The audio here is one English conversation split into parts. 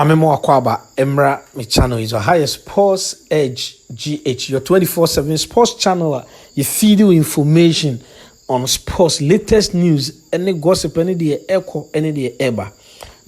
Mamemo Akwaba, Emra, my channel is a highest Sports Edge GH, your 24/7 sports channel. You feed you information on sports, latest news, any gossip, any day echo, any day ever.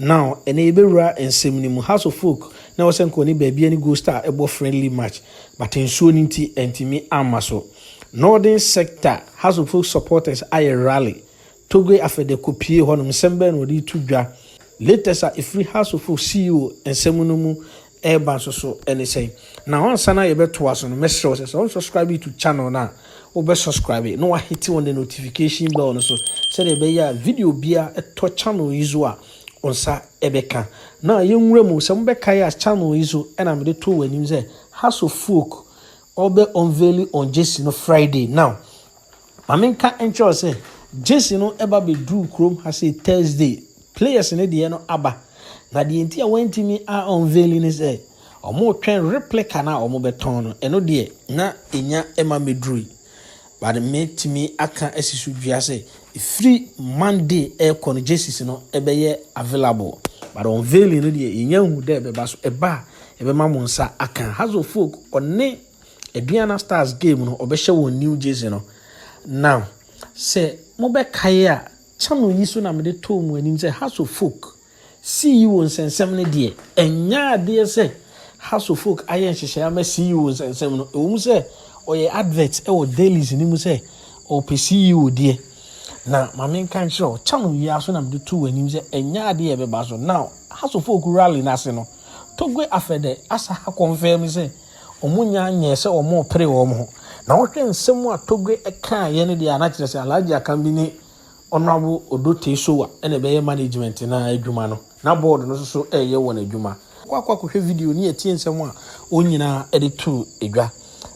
Now, any ebera and seminimu house of folk. Now, I any baby any go star ebo friendly match, but in soninti and timi amaso. Northern sector house of folk supporters I rally. Togo after the copy honum semben wodi tuja. Latest a free house of folk CEO and semunumu airban so anything. Now on sana you better was on message so subscribe to channel now. Or subscribe it. No I hit on the notification bell so say the be video bia a to channel izua on sa ebeka. Now young remo some bekaya channel izu and I'm the two when you say house of folk or be unveiling on Jesse no Friday. Now I mean can't ensure say Jesse no ever be drew chrome has a Thursday. Players in the no aba. Na the entire went to me are unveiling is a or more train replica na or more beton and no dear na inya Emma Medrui. But made to me aka esisudia say free Monday air con Jesse no ebeye available. But unveiling no dear inya who there be baso eba ebe mamonsa aka has of folk on ne a Diana Stars game no obesha won New Jersey no. Now say mobe kaya channel yiso na me de to mu anim say house of folk CEO nsensem ne de enya de say house of folk ayen hyehyɛ ama CEO nsensem no o mu say oye advert e wo dailies ni mu say o pe CEO de na mame kan show channel yi aso na me de to anim say enya de e be ba so now house of folk rally na se no togwe afede asa ha confirm say omunya anya say omo pere wo mo na wo hwɛ nsɛm a togwe e kan ye ne de anachire say Alhaji Akambi ni Honorable Odotei so and a management na adwuma no na board no so ye won adwuma kwa video ni etie nsem a onyina edit to edwa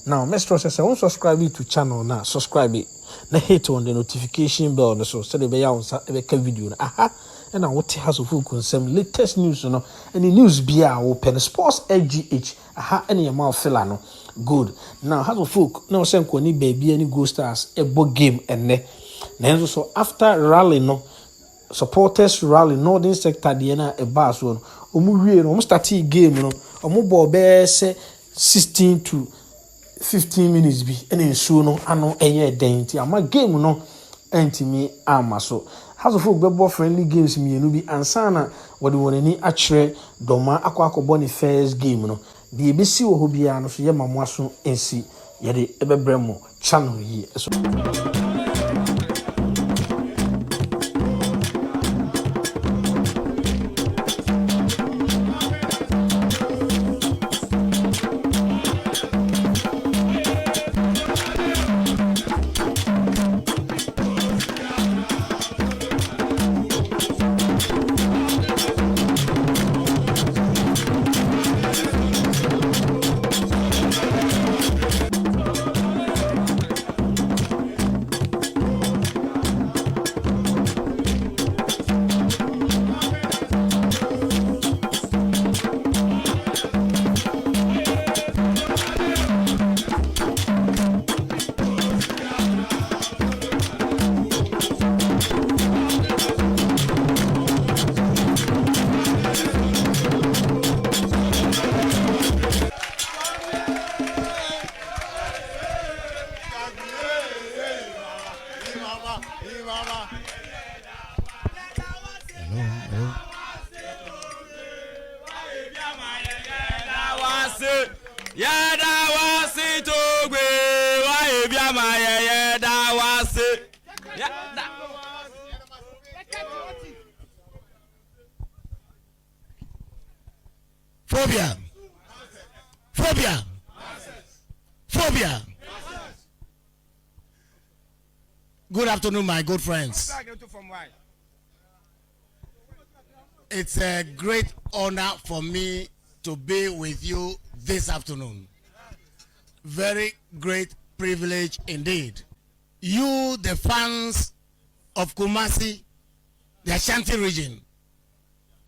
now mr say won subscribe to channel na subscribe na hit on the notification bell no so say be ya won e be ka video na aha and na what has of nsem latest news no any news bia wo pen sports LGH aha any ya ma fella no good now has of folk na say ko ni baby any go stars e bo game enne. Now, so after rally, no supporters rally, northern sector, the na a bass one. Omu no started game, no. Omu bobe say 16 to 15 minutes be. And so no, I know any dainty. My game no, anti me ama so. House of folk bebo friendly games me no be ansana. What do want any actually doma ako boni first game no. The ABC wo hobia no so ye mamwaso ensi ye de ebebremo channel yi so. Phobia. Good afternoon, my good friends. It's a great honor for me to be with you this afternoon. Very great privilege indeed. You, the fans of Kumasi, the Ashanti region,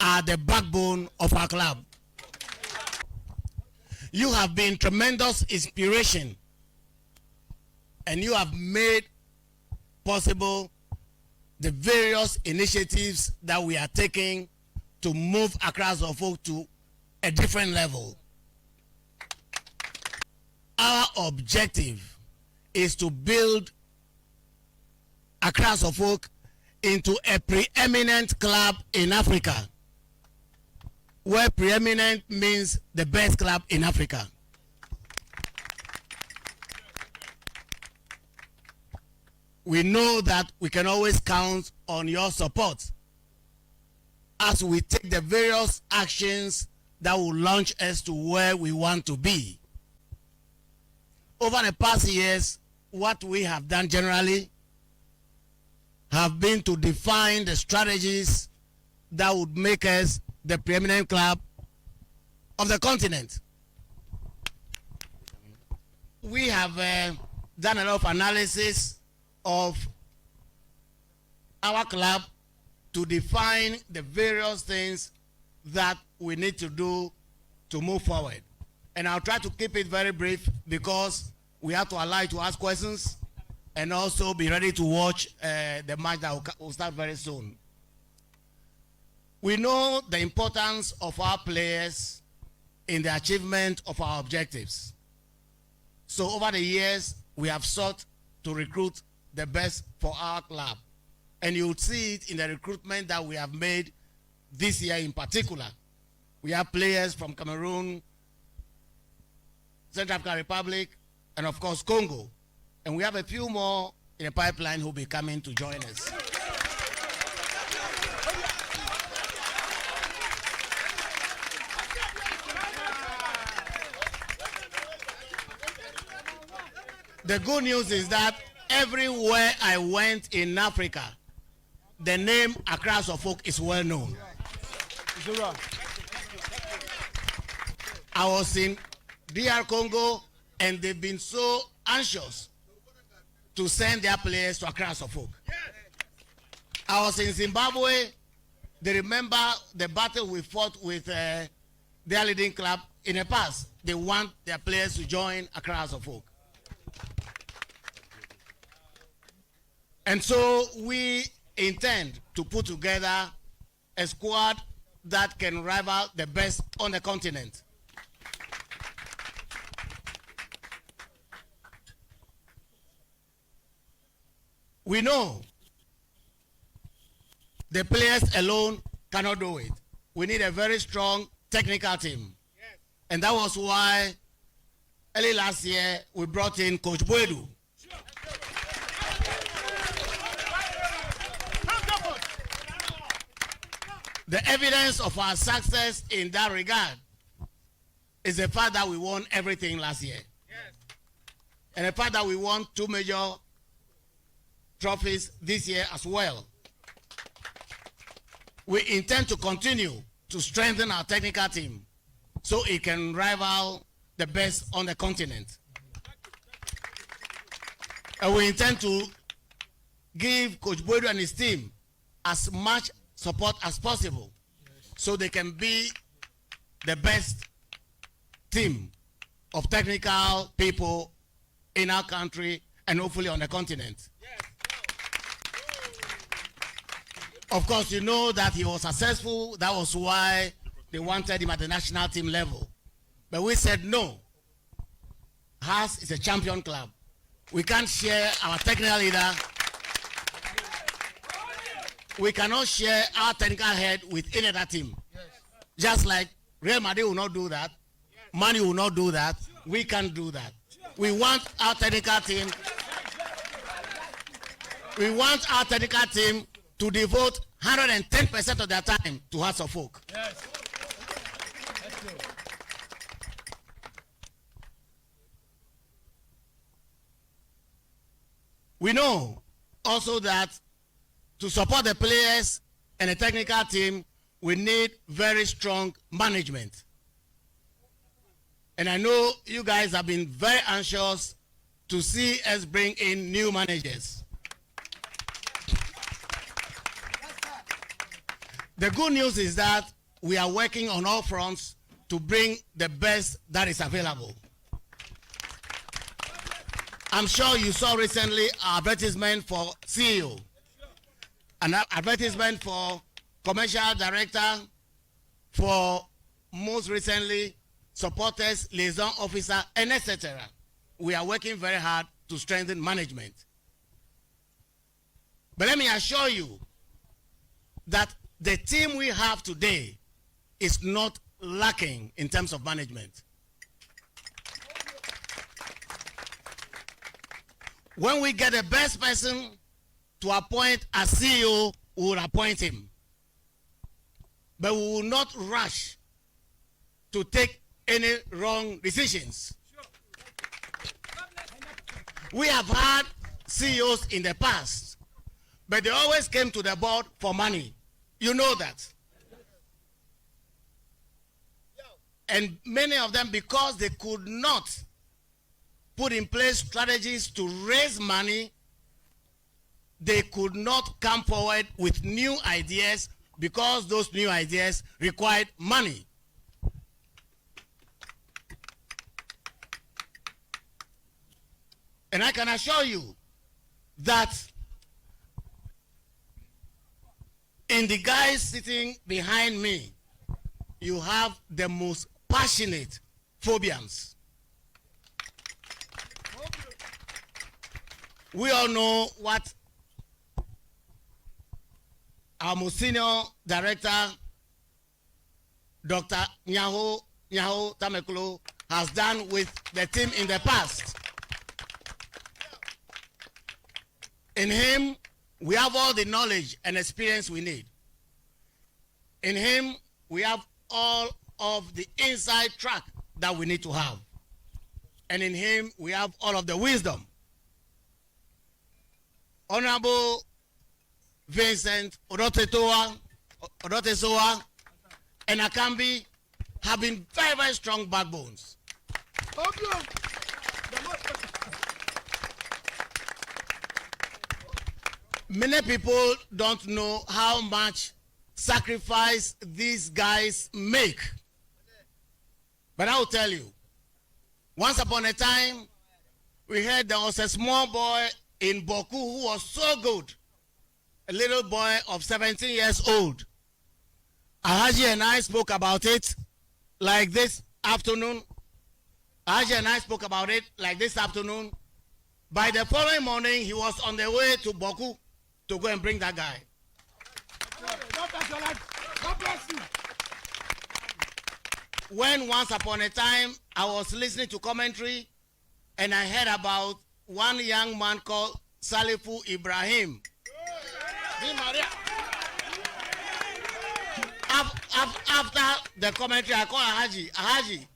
are the backbone of our club. You have been tremendous inspiration, and you have made possible the various initiatives that we are taking to move across the folk to a different level. Our objective is to build Accra Suffolk into a preeminent club in Africa, where preeminent means the best club in Africa. We know that we can always count on your support as we take the various actions that will launch us to where we want to be. Over the past years, what we have done generally have been to define the strategies that would make us the preeminent club of the continent. We have done a lot of analysis of our club to define the various things that we need to do to move forward. And I'll try to keep it very brief because we have to allow you to ask questions and also be ready to watch the match that will start very soon. We know the importance of our players in the achievement of our objectives. So over the years, we have sought to recruit the best for our club. And you'll see it in the recruitment that we have made this year in particular. We have players from Cameroon, Central African Republic, and of course Congo. And we have a few more in the pipeline who will be coming to join us. The good news is that everywhere I went in Africa, the name Accra Suffolk is well known. I was in DR Congo and they've been so anxious to send their players to Accra Suffolk. I was in Zimbabwe. They remember the battle we fought with their leading club in the past. They want their players to join Accra Suffolk. And so we intend to put together a squad that can rival the best on the continent. We know the players alone cannot do it. We need a very strong technical team. Yes. And that was why early last year we brought in Coach Boadu. The evidence of our success in that regard is the fact that we won everything last year. Yes. And the fact that we won 2 major trophies this year as well. We intend to continue to strengthen our technical team so it can rival the best on the continent. And we intend to give Coach Boadu and his team as much support as possible so they can be the best team of technical people in our country and hopefully on the continent. Yes. Of course, you know that he was successful. That was why they wanted him at the national team level. But we said no. Hearts is a champion club. We can't share our technical leader. We cannot share our technical head with any other team. Yes. Just like Real Madrid will not do that. Yes. Man U will not do that. We can't do that. We want our technical team. We want our technical team to devote 110% of their time to Hearts of Folk. Yes. Let's go. We know also that to support the players and the technical team, we need very strong management. And I know you guys have been very anxious to see us bring in new managers. The good news is that we are working on all fronts to bring the best that is available. I'm sure you saw recently our advertisement for CEO, an advertisement for commercial director, for most recently, supporters, liaison officer, and etc. We are working very hard to strengthen management. But let me assure you that the team we have today is not lacking in terms of management. When we get the best person to appoint a CEO, we will appoint him. But we will not rush to take any wrong decisions. We have had CEOs in the past, but they always came to the board for money. You know that. And many of them, because they could not put in place strategies to raise money, they could not come forward with new ideas because those new ideas required money. And I can assure you that in the guys sitting behind me, you have the most passionate phobians. We all know what our most senior director, Dr. Nyaho Tamekulu, has done with the team in the past. In him, we have all the knowledge and experience we need. In him, we have all of the inside track that we need to have. And in him, we have all of the wisdom. Honorable Vincent Odotei and Akambi have been very, very strong backbones. Many people don't know how much sacrifice these guys make. But I will tell you, once upon a time, we heard there was a small boy in Boku who was so good, a little boy of 17 years old. Alhaji and I spoke about it like this afternoon. Alhaji and I spoke about it like this afternoon. By the following morning, he was on the way to Boku to go and bring that guy. God bless you. When once upon a time, I was listening to commentary and I heard about one young man called Salifu Ibrahim. After the commentary, I called Alhaji. Alhaji,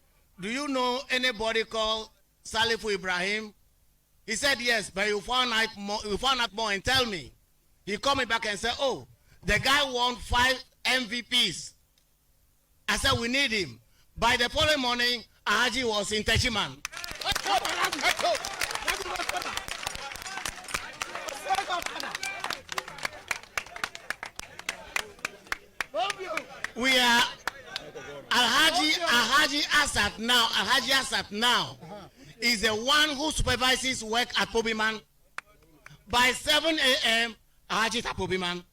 do you know anybody called Salifu Ibrahim? He said yes, but you found out more and tell me. He called me back and said, oh, the guy won 5 MVPs. I said, we need him. By the following morning, Alhaji was in Techiman. We are Alhaji Asat now is the one who supervises work at Pobiman. By 7 a.m., Alhaji is at Pobiman.